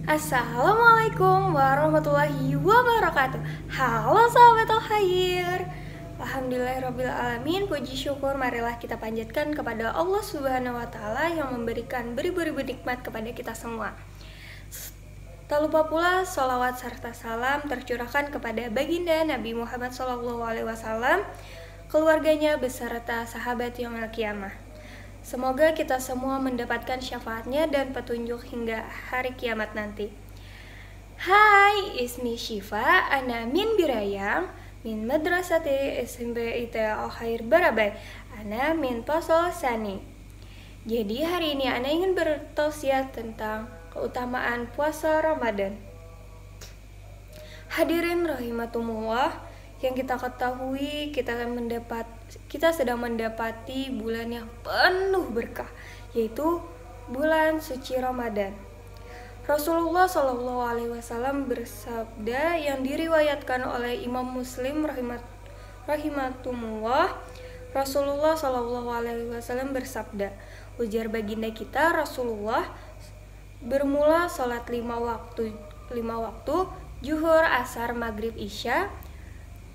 Assalamualaikum warahmatullahi wabarakatuh. Halo sahabat Al-Khair. Alhamdulillahirrabbilalamin. Puji syukur marilah kita panjatkan kepada Allah Subhanahu wa Ta'ala yang memberikan beribu-ribu nikmat kepada kita semua. Tak lupa pula sholawat serta salam tercurahkan kepada baginda Nabi Muhammad SAW, keluarganya beserta sahabat yaumil qiyamah. Semoga kita semua mendapatkan syafaatnya dan petunjuk hingga hari kiamat nanti. Hai, ismi Syifa, ana min Birayang, min madrasati SMP IT Al-Khair Barabai, ana min Fasol Sani. Jadi hari ini ana ingin bertausiah tentang keutamaan puasa Ramadan. Hadirin rahimakumullah, yang kita ketahui kita sedang mendapati bulan yang penuh berkah, yaitu bulan suci Ramadan. Rasulullah SAW bersabda yang diriwayatkan oleh Imam Muslim rahimatumullah. Rasulullah SAW bersabda, ujar baginda kita Rasulullah, bermula sholat 5 waktu, zuhur, asar, maghrib, isya,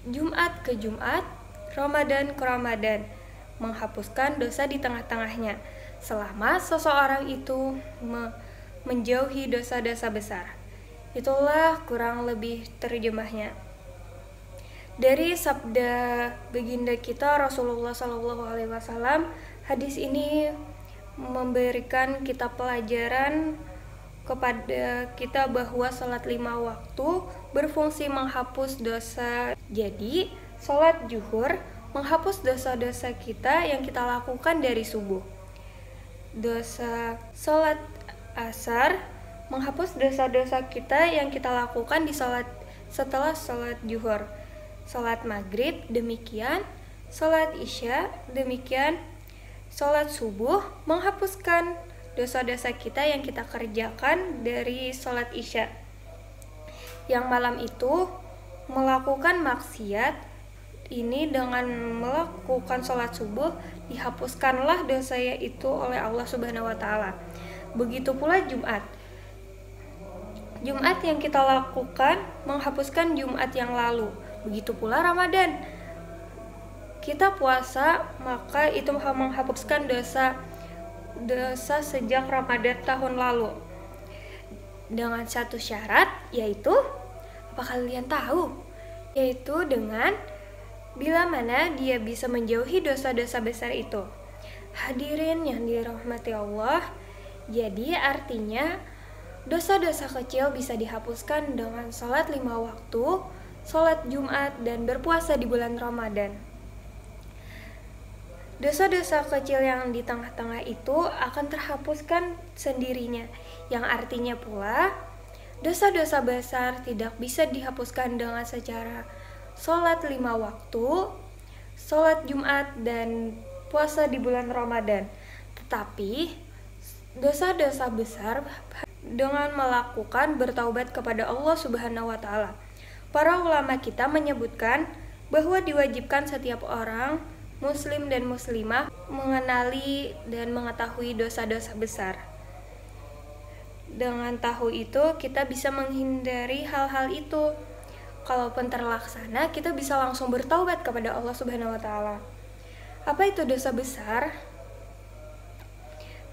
Jumat ke Jumat, Ramadan ke Ramadan, menghapuskan dosa di tengah-tengahnya, selama seseorang itu menjauhi dosa-dosa besar. Itulah kurang lebih terjemahnya. Dari sabda baginda kita Rasulullah SAW, hadis ini memberikan kita pelajaran kepada kita bahwa sholat 5 waktu berfungsi menghapus dosa. Jadi, sholat zuhur menghapus dosa-dosa kita yang kita lakukan dari subuh. Sholat asar menghapus dosa-dosa kita yang kita lakukan setelah sholat zuhur. Sholat maghrib demikian, sholat isya demikian, sholat subuh menghapuskan dosa-dosa kita yang kita kerjakan dari sholat isya. Yang malam itu melakukan maksiat ini dengan melakukan sholat subuh, dihapuskanlah dosa itu oleh Allah Subhanahu wa Ta'ala. Begitu pula Jumat yang kita lakukan menghapuskan Jumat yang lalu. Begitu pula Ramadan, kita puasa maka itu menghapuskan dosa sejak Ramadan tahun lalu, dengan satu syarat, yaitu apa kalian tahu? Yaitu dengan bila mana dia bisa menjauhi dosa-dosa besar itu. Hadirin yang dirahmati Allah, jadi artinya dosa-dosa kecil bisa dihapuskan dengan sholat 5 waktu, sholat Jumat, dan berpuasa di bulan Ramadan. Dosa-dosa kecil yang di tengah-tengah itu akan terhapuskan sendirinya, yang artinya pula dosa-dosa besar tidak bisa dihapuskan dengan secara sholat 5 waktu, sholat Jumat, dan puasa di bulan Ramadan. Tetapi dosa-dosa besar dengan melakukan bertaubat kepada Allah Subhanahu wa Ta'ala. Para ulama kita menyebutkan bahwa diwajibkan setiap orang Muslim dan Muslimah mengenali dan mengetahui dosa-dosa besar. Dengan tahu itu, kita bisa menghindari hal-hal itu. Kalaupun terlaksana, kita bisa langsung bertaubat kepada Allah Subhanahu wa Ta'ala. Apa itu dosa besar?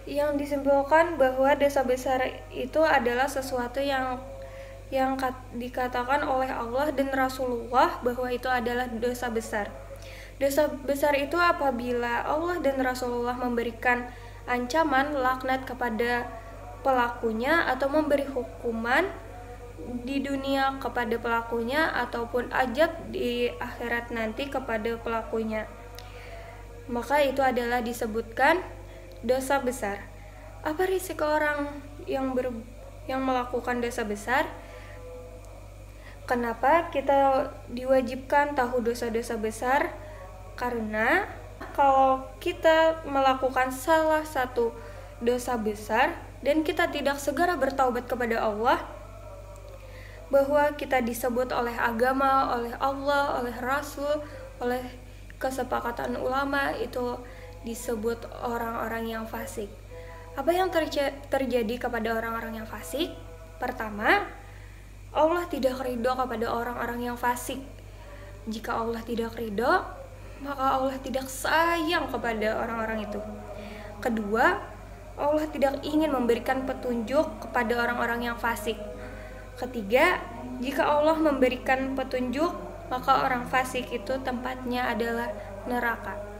Yang disimpulkan bahwa dosa besar itu adalah sesuatu yang dikatakan oleh Allah dan Rasulullah bahwa itu adalah dosa besar. Dosa besar itu apabila Allah dan Rasulullah memberikan ancaman laknat kepada pelakunya atau memberi hukuman di dunia kepada pelakunya ataupun ajab di akhirat nanti kepada pelakunya. Maka itu adalah disebutkan dosa besar. Apa risiko orang yang melakukan dosa besar? Kenapa kita diwajibkan tahu dosa-dosa besar? Karena kalau kita melakukan salah satu dosa besar dan kita tidak segera bertaubat kepada Allah, bahwa kita disebut oleh agama, oleh Allah, oleh Rasul, oleh kesepakatan ulama, itu disebut orang-orang yang fasik. Apa yang terjadi kepada orang-orang yang fasik? Pertama, Allah tidak ridho kepada orang-orang yang fasik. Jika Allah tidak ridho, maka Allah tidak sayang kepada orang-orang itu. Kedua, Allah tidak ingin memberikan petunjuk kepada orang-orang yang fasik. Ketiga, jika Allah memberikan petunjuk, maka orang fasik itu tempatnya adalah neraka.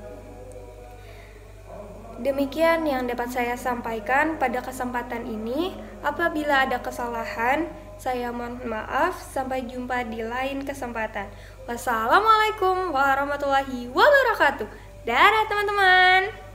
Demikian yang dapat saya sampaikan pada kesempatan ini. Apabila ada kesalahan, saya mohon maaf. Sampai jumpa di lain kesempatan. Wassalamualaikum warahmatullahi wabarakatuh. Dadah teman-teman.